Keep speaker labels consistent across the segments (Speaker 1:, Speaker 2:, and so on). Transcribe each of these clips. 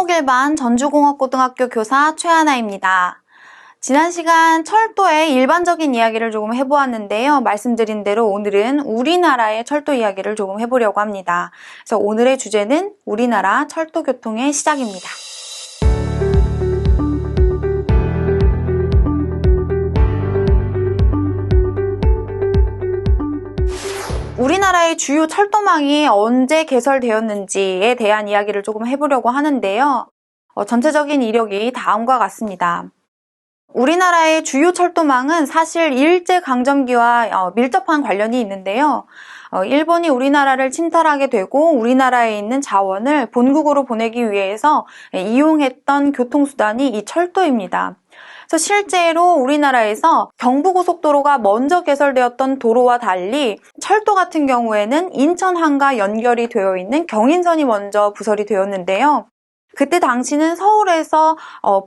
Speaker 1: 토목일반 전주공업고등학교 교사 최하나입니다. 지난 시간 철도의 일반적인 이야기를 조금 해보았는데요. 말씀드린 대로 오늘은 우리나라의 철도 이야기를 조금 해보려고 합니다. 그래서 오늘의 주제는 우리나라 철도 교통의 시작입니다. 우리나라의 주요 철도망이 언제 개설되었는지에 대한 이야기를 조금 해보려고 하는데요. 전체적인 이력이 다음과 같습니다. 우리나라의 주요 철도망은 사실 일제강점기와 밀접한 관련이 있는데요. 일본이 우리나라를 침탈하게 되고 우리나라에 있는 자원을 본국으로 보내기 위해서 이용했던 교통수단이 이 철도입니다. 그래서 실제로 우리나라에서 경부고속도로가 먼저 개설되었던 도로와 달리 철도 같은 경우에는 인천항과 연결이 되어 있는 경인선이 먼저 부설이 되었는데요. 그때 당시는 서울에서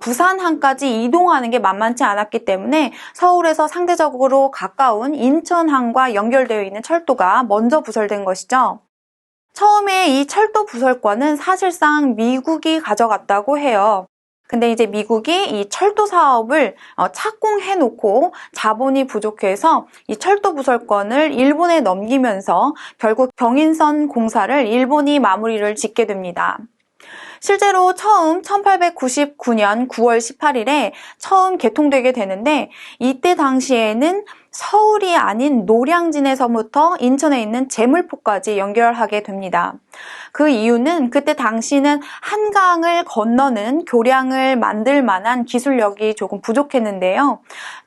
Speaker 1: 부산항까지 이동하는 게 만만치 않았기 때문에 서울에서 상대적으로 가까운 인천항과 연결되어 있는 철도가 먼저 부설된 것이죠. 처음에 이 철도 부설권은 사실상 미국이 가져갔다고 해요. 근데 이제 미국이 이 철도 사업을 착공해 놓고 자본이 부족해서 이 철도 부설권을 일본에 넘기면서 결국 경인선 공사를 일본이 마무리를 짓게 됩니다. 실제로 처음 1899년 9월 18일에 처음 개통되게 되는데 이때 당시에는 서울이 아닌 노량진에서부터 인천에 있는 제물포까지 연결하게 됩니다. 그 이유는 그때 당시는 한강을 건너는 교량을 만들 만한 기술력이 조금 부족했는데요.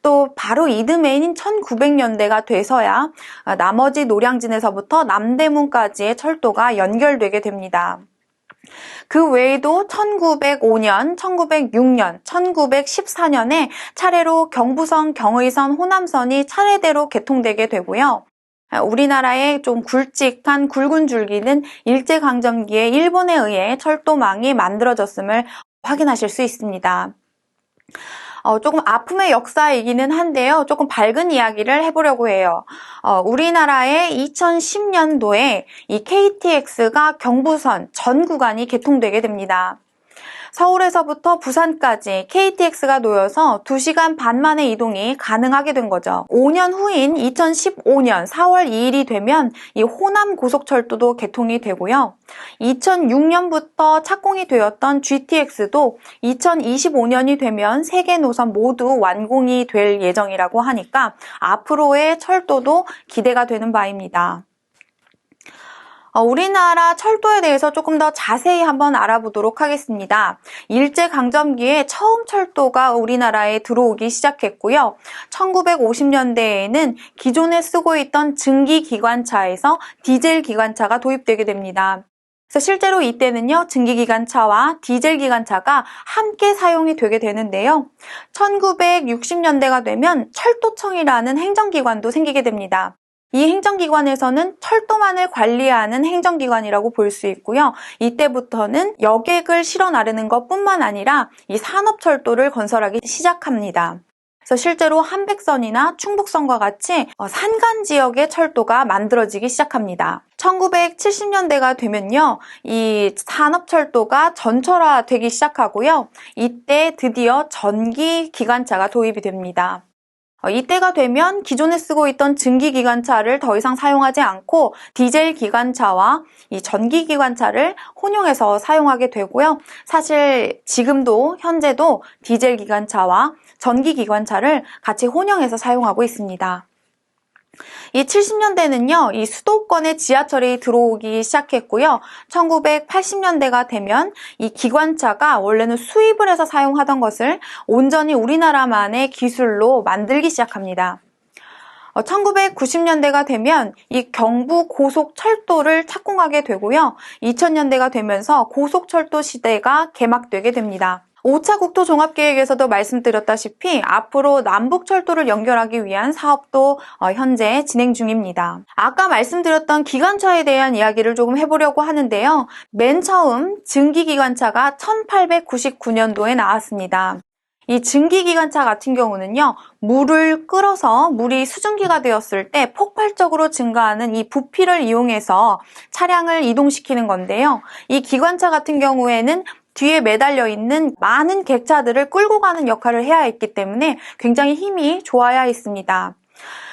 Speaker 1: 또 바로 이듬해인 1900년대가 돼서야 나머지 노량진에서부터 남대문까지의 철도가 연결되게 됩니다. 그 외에도 1905년, 1906년, 1914년에 차례로 경부선, 경의선, 호남선이 차례대로 개통되게 되고요. 우리나라의 좀 굵직한 굵은 줄기는 일제강점기에 일본에 의해 철도망이 만들어졌음을 확인하실 수 있습니다. 조금 아픔의 역사이기는 한데요. 조금 밝은 이야기를 해보려고 해요. 우리나라의 2010년도에 이 KTX가 경부선 전 구간이 개통되게 됩니다. 서울에서부터 부산까지 KTX가 놓여서 2시간 반 만의 이동이 가능하게 된 거죠. 5년 후인 2015년 4월 2일이 되면 이 호남 고속철도도 개통이 되고요. 2006년부터 착공이 되었던 GTX도 2025년이 되면 3개 노선 모두 완공이 될 예정이라고 하니까 앞으로의 철도도 기대가 되는 바입니다. 우리나라 철도에 대해서 조금 더 자세히 한번 알아보도록 하겠습니다. 일제강점기에 처음 철도가 우리나라에 들어오기 시작했고요. 1950년대에는 기존에 쓰고 있던 증기기관차에서 디젤 기관차가 도입되게 됩니다. 그래서 실제로 이때는요, 증기기관차와 디젤 기관차가 함께 사용이 되게 되는데요. 1960년대가 되면 철도청이라는 행정기관도 생기게 됩니다. 이 행정기관에서는 철도만을 관리하는 행정기관이라고 볼 수 있고요. 이때부터는 여객을 실어 나르는 것뿐만 아니라 이 산업철도를 건설하기 시작합니다. 그래서 실제로 한백선이나 충북선과 같이 산간 지역의 철도가 만들어지기 시작합니다. 1970년대가 되면요, 이 산업철도가 전철화되기 시작하고요. 이때 드디어 전기기관차가 도입이 됩니다. 이때가 되면 기존에 쓰고 있던 증기기관차를 더 이상 사용하지 않고 디젤 기관차와 이 전기기관차를 혼용해서 사용하게 되고요. 사실 지금도 현재도 디젤 기관차와 전기기관차를 같이 혼용해서 사용하고 있습니다. 이 70년대는요, 이 수도권에 지하철이 들어오기 시작했고요. 1980년대가 되면 이 기관차가 원래는 수입을 해서 사용하던 것을 온전히 우리나라만의 기술로 만들기 시작합니다. 1990년대가 되면 이 경부 고속철도를 착공하게 되고요. 2000년대가 되면서 고속철도 시대가 개막되게 됩니다. 5차 국토종합계획에서도 말씀드렸다시피 앞으로 남북철도를 연결하기 위한 사업도 현재 진행 중입니다. 아까 말씀드렸던 기관차에 대한 이야기를 조금 해보려고 하는데요. 맨 처음 증기기관차가 1899년도에 나왔습니다. 이 증기기관차 같은 경우는요, 물을 끓어서 물이 수증기가 되었을 때 폭발적으로 증가하는 이 부피를 이용해서 차량을 이동시키는 건데요. 이 기관차 같은 경우에는 뒤에 매달려 있는 많은 객차들을 끌고 가는 역할을 해야 했기 때문에 굉장히 힘이 좋아야 했습니다.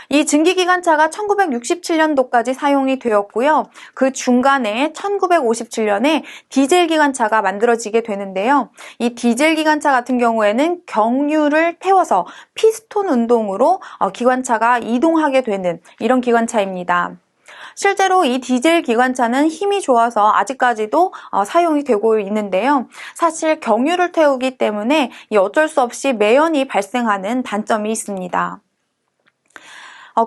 Speaker 1: 이 증기기관차가 1967년도까지 사용이 되었고요. 그 중간에 1957년에 디젤기관차가 만들어지게 되는데요. 이 디젤기관차 같은 경우에는 경유를 태워서 피스톤 운동으로 기관차가 이동하게 되는 이런 기관차입니다. 실제로 이 디젤 기관차는 힘이 좋아서 아직까지도 사용이 되고 있는데요. 사실 경유를 태우기 때문에 어쩔 수 없이 매연이 발생하는 단점이 있습니다.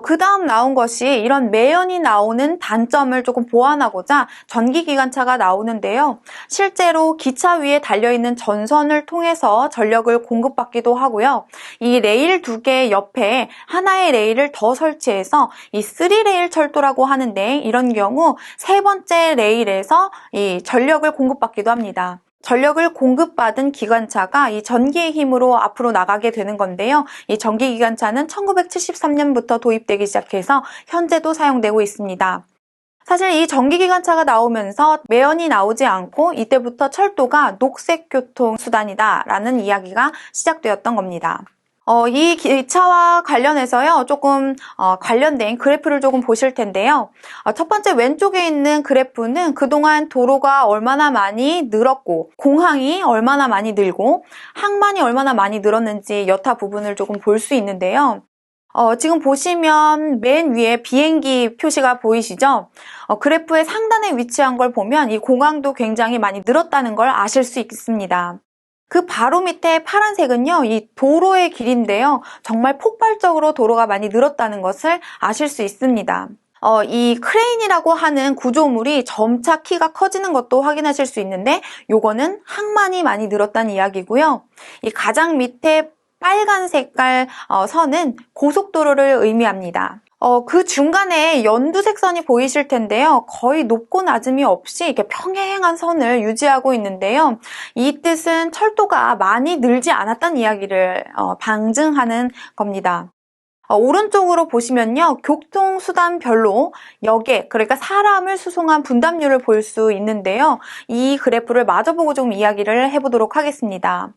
Speaker 1: 그 다음 나온 것이 이런 매연이 나오는 단점을 조금 보완하고자 전기기관차가 나오는데요. 실제로 기차 위에 달려있는 전선을 통해서 전력을 공급받기도 하고요. 이 레일 2개 옆에 하나의 레일을 더 설치해서 이 3레일 철도라고 하는데, 이런 경우 세 번째 레일에서 이 전력을 공급받기도 합니다. 전력을 공급받은 기관차가 이 전기의 힘으로 앞으로 나가게 되는 건데요. 이 전기기관차는 1973년부터 도입되기 시작해서 현재도 사용되고 있습니다. 사실 이 전기기관차가 나오면서 매연이 나오지 않고 이때부터 철도가 녹색 교통수단이다 라는 이야기가 시작되었던 겁니다. 이 기차와 관련해서요, 조금 관련된 그래프를 조금 보실 텐데요. 첫 번째 왼쪽에 있는 그래프는 그동안 도로가 얼마나 많이 늘었고 공항이 얼마나 많이 늘고 항만이 얼마나 많이 늘었는지 여타 부분을 조금 볼 수 있는데요. 지금 보시면 맨 위에 비행기 표시가 보이시죠? 그래프의 상단에 위치한 걸 보면 이 공항도 굉장히 많이 늘었다는 걸 아실 수 있습니다. 그 바로 밑에 파란색은요, 이 도로의 길인데요. 정말 폭발적으로 도로가 많이 늘었다는 것을 아실 수 있습니다. 이 크레인이라고 하는 구조물이 점차 키가 커지는 것도 확인하실 수 있는데, 요거는 항만이 많이 늘었다는 이야기고요. 이 가장 밑에 빨간 색깔 선은 고속도로를 의미합니다. 그 중간에 연두색 선이 보이실 텐데요. 거의 높고 낮음이 없이 이렇게 평행한 선을 유지하고 있는데요. 이 뜻은 철도가 많이 늘지 않았다는 이야기를 방증하는 겁니다. 오른쪽으로 보시면요, 교통수단별로 여객, 그러니까 사람을 수송한 분담률을 볼 수 있는데요. 이 그래프를 마주보고 좀 이야기를 해보도록 하겠습니다.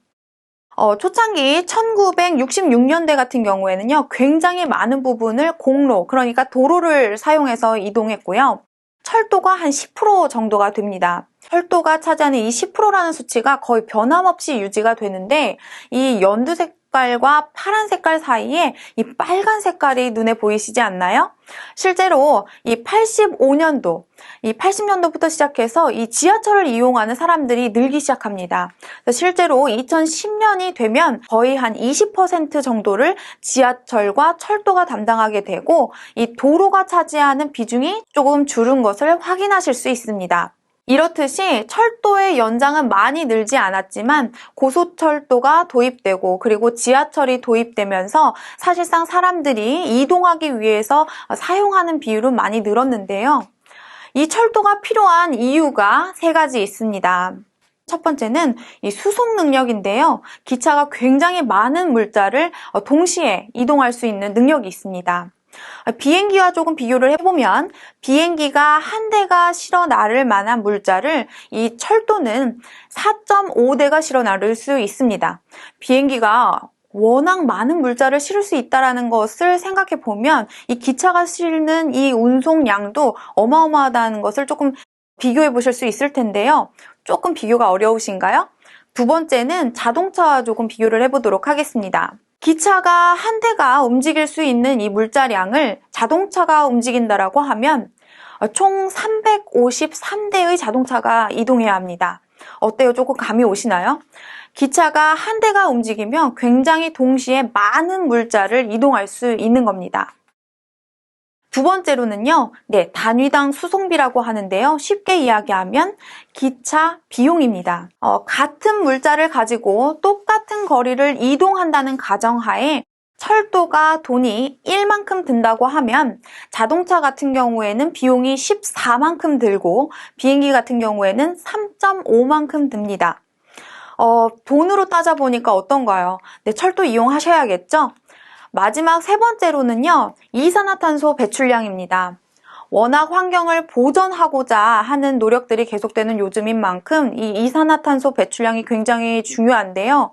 Speaker 1: 초창기 1966년대 같은 경우에는요, 굉장히 많은 부분을 공로, 그러니까 도로를 사용해서 이동했고요. 철도가 한 10% 정도가 됩니다. 철도가 차지하는 이 10%라는 수치가 거의 변함없이 유지가 되는데, 이 연두 색깔과 파란 색깔 사이에 이 빨간 색깔이 눈에 보이시지 않나요? 실제로 이 80년도부터 시작해서 이 지하철을 이용하는 사람들이 늘기 시작합니다. 실제로 2010년이 되면 거의 한 20% 정도를 지하철과 철도가 담당하게 되고, 이 도로가 차지하는 비중이 조금 줄은 것을 확인하실 수 있습니다. 이렇듯이 철도의 연장은 많이 늘지 않았지만 고속철도가 도입되고 그리고 지하철이 도입되면서 사실상 사람들이 이동하기 위해서 사용하는 비율은 많이 늘었는데요. 이 철도가 필요한 이유가 세 가지 있습니다. 첫 번째는 이 수송 능력인데요. 기차가 굉장히 많은 물자를 동시에 이동할 수 있는 능력이 있습니다. 비행기와 조금 비교를 해보면 비행기가 한 대가 실어 나를 만한 물자를 이 철도는 4.5대가 실어 나를 수 있습니다. 비행기가 워낙 많은 물자를 실을 수 있다는 것을 생각해 보면 이 기차가 실는 이 운송량도 어마어마하다는 것을 조금 비교해 보실 수 있을 텐데요. 조금 비교가 어려우신가요? 두 번째는 자동차와 조금 비교를 해보도록 하겠습니다. 기차가 한 대가 움직일 수 있는 이 물자량을 자동차가 움직인다라고 하면 총 353대의 자동차가 이동해야 합니다. 어때요? 조금 감이 오시나요? 기차가 한 대가 움직이면 굉장히 동시에 많은 물자를 이동할 수 있는 겁니다. 두 번째로는요, 단위당 수송비라고 하는데요. 쉽게 이야기하면 기차 비용입니다. 같은 물자를 가지고 똑같은 거리를 이동한다는 가정하에 철도가 돈이 1만큼 든다고 하면 자동차 같은 경우에는 비용이 14만큼 들고 비행기 같은 경우에는 3.5만큼 듭니다. 돈으로 따져보니까 어떤가요? 철도 이용하셔야겠죠? 마지막 세 번째로는요, 이산화탄소 배출량입니다. 워낙 환경을 보전하고자 하는 노력들이 계속되는 요즘인 만큼 이 이산화탄소 배출량이 굉장히 중요한데요.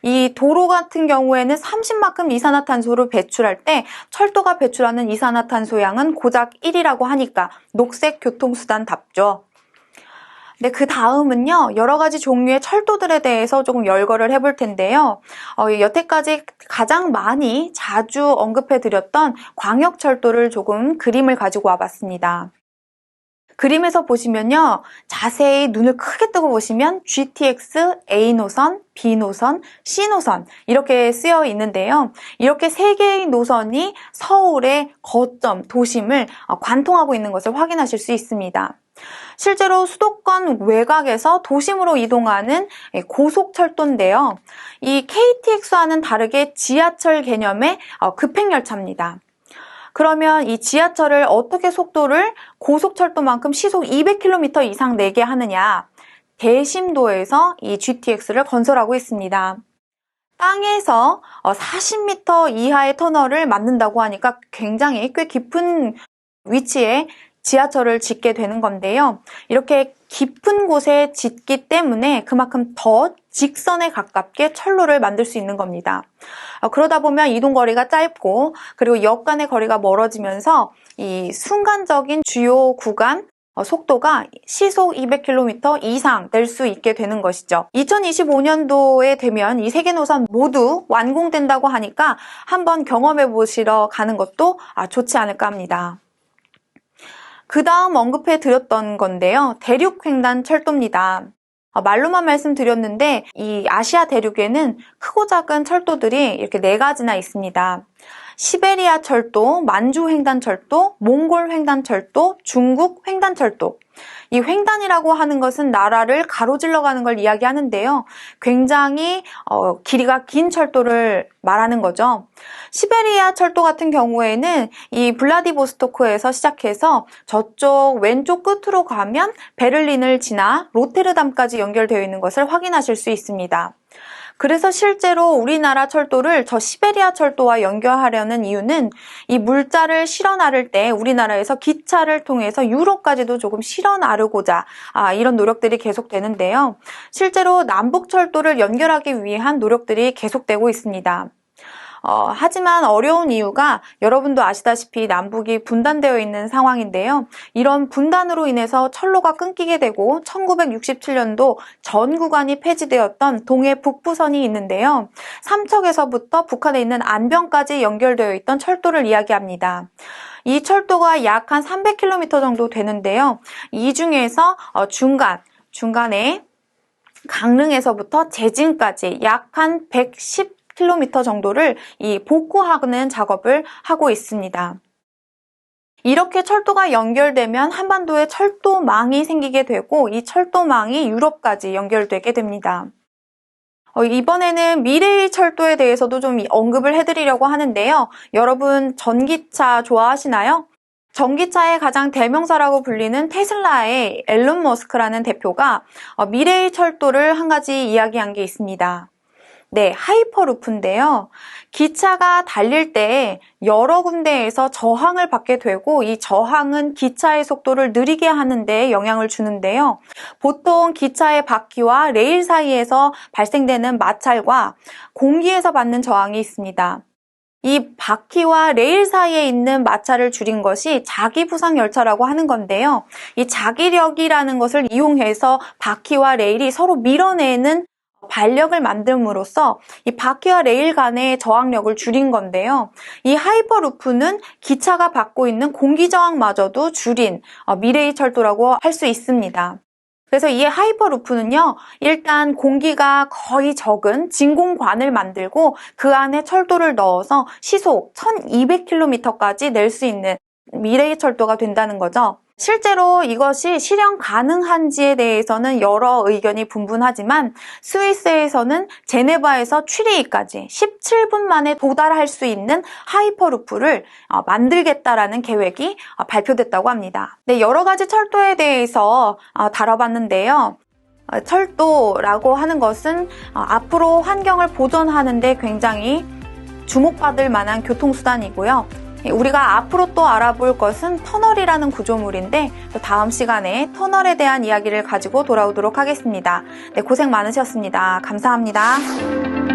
Speaker 1: 이 도로 같은 경우에는 30만큼 이산화탄소를 배출할 때 철도가 배출하는 이산화탄소 양은 고작 1이라고 하니까 녹색 교통수단답죠. 네, 그 다음은요, 여러 가지 종류의 철도들에 대해서 조금 열거를 해볼 텐데요. 여태까지 가장 많이 자주 언급해드렸던 광역철도를 조금 그림을 가지고 와봤습니다. 그림에서 보시면요, 자세히 눈을 크게 뜨고 보시면 GTX, A노선, B노선, C노선 이렇게 쓰여 있는데요. 이렇게 세 개의 노선이 서울의 거점, 도심을 관통하고 있는 것을 확인하실 수 있습니다. 실제로 수도권 외곽에서 도심으로 이동하는 고속철도인데요. 이 KTX와는 다르게 지하철 개념의 급행열차입니다. 그러면 이 지하철을 어떻게 속도를 고속철도만큼 시속 200km 이상 내게 하느냐? 대심도에서 이 GTX를 건설하고 있습니다. 땅에서 40m 이하의 터널을 만든다고 하니까 굉장히 꽤 깊은 위치에 지하철을 짓게 되는 건데요. 이렇게 깊은 곳에 짓기 때문에 그만큼 더 직선에 가깝게 철로를 만들 수 있는 겁니다. 그러다 보면 이동거리가 짧고 그리고 역 간의 거리가 멀어지면서 이 순간적인 주요 구간 속도가 시속 200km 이상 낼 수 있게 되는 것이죠. 2025년도에 되면 이 세 개 노선 모두 완공된다고 하니까 한번 경험해 보시러 가는 것도 좋지 않을까 합니다. 그 다음 언급해 드렸던 건데요. 대륙횡단철도입니다. 말로만 말씀드렸는데 이 아시아 대륙에는 크고 작은 철도들이 이렇게 4가지나 있습니다. 시베리아 철도, 만주 횡단철도, 몽골 횡단철도, 중국 횡단철도. 이 횡단이라고 하는 것은 나라를 가로질러 가는 걸 이야기하는데요. 굉장히 길이가 긴 철도를 말하는 거죠. 시베리아 철도 같은 경우에는 이 블라디보스토크에서 시작해서 저쪽 왼쪽 끝으로 가면 베를린을 지나 로테르담까지 연결되어 있는 것을 확인하실 수 있습니다. 그래서 실제로 우리나라 철도를 저 시베리아 철도와 연결하려는 이유는 이 물자를 실어 나를 때 우리나라에서 기차를 통해서 유럽까지도 조금 실어 나르고자 이런 노력들이 계속되는데요. 실제로 남북 철도를 연결하기 위한 노력들이 계속되고 있습니다. 하지만 어려운 이유가 여러분도 아시다시피 남북이 분단되어 있는 상황인데요. 이런 분단으로 인해서 철로가 끊기게 되고 1967년도 전 구간이 폐지되었던 동해 북부선이 있는데요. 삼척에서부터 북한에 있는 안병까지 연결되어 있던 철도를 이야기합니다. 이 철도가 약 한 300km 정도 되는데요. 이 중에서 중간에 강릉에서부터 제진까지 약 한 110km 정도를 이 복구하는 작업을 하고 있습니다. 이렇게 철도가 연결되면 한반도에 철도망이 생기게 되고 이 철도망이 유럽까지 연결되게 됩니다. 이번에는 미래의 철도에 대해서도 좀 언급을 해드리려고 하는데요. 여러분 전기차 좋아하시나요? 전기차의 가장 대명사라고 불리는 테슬라의 앨런 머스크라는 대표가 미래의 철도를 한 가지 이야기한 게 있습니다. 네, 하이퍼루프인데요. 기차가 달릴 때 여러 군데에서 저항을 받게 되고 이 저항은 기차의 속도를 느리게 하는 데 영향을 주는데요. 보통 기차의 바퀴와 레일 사이에서 발생되는 마찰과 공기에서 받는 저항이 있습니다. 이 바퀴와 레일 사이에 있는 마찰을 줄인 것이 자기부상열차라고 하는 건데요. 이 자기력이라는 것을 이용해서 바퀴와 레일이 서로 밀어내는 반력을 만듦으로써 이 바퀴와 레일 간의 저항력을 줄인 건데요. 이 하이퍼루프는 기차가 받고 있는 공기 저항마저도 줄인 미래의 철도라고 할 수 있습니다. 그래서 이 하이퍼루프는요, 일단 공기가 거의 적은 진공관을 만들고 그 안에 철도를 넣어서 시속 1200km까지 낼 수 있는 미래의 철도가 된다는 거죠. 실제로 이것이 실현 가능한지에 대해서는 여러 의견이 분분하지만 스위스에서는 제네바에서 취리히까지 17분 만에 도달할 수 있는 하이퍼루프를 만들겠다라는 계획이 발표됐다고 합니다. 네, 여러 가지 철도에 대해서 다뤄봤는데요. 철도라고 하는 것은 앞으로 환경을 보존하는 데 굉장히 주목받을 만한 교통수단이고요. 우리가 앞으로 또 알아볼 것은 터널이라는 구조물인데 또 다음 시간에 터널에 대한 이야기를 가지고 돌아오도록 하겠습니다. 네, 고생 많으셨습니다. 감사합니다.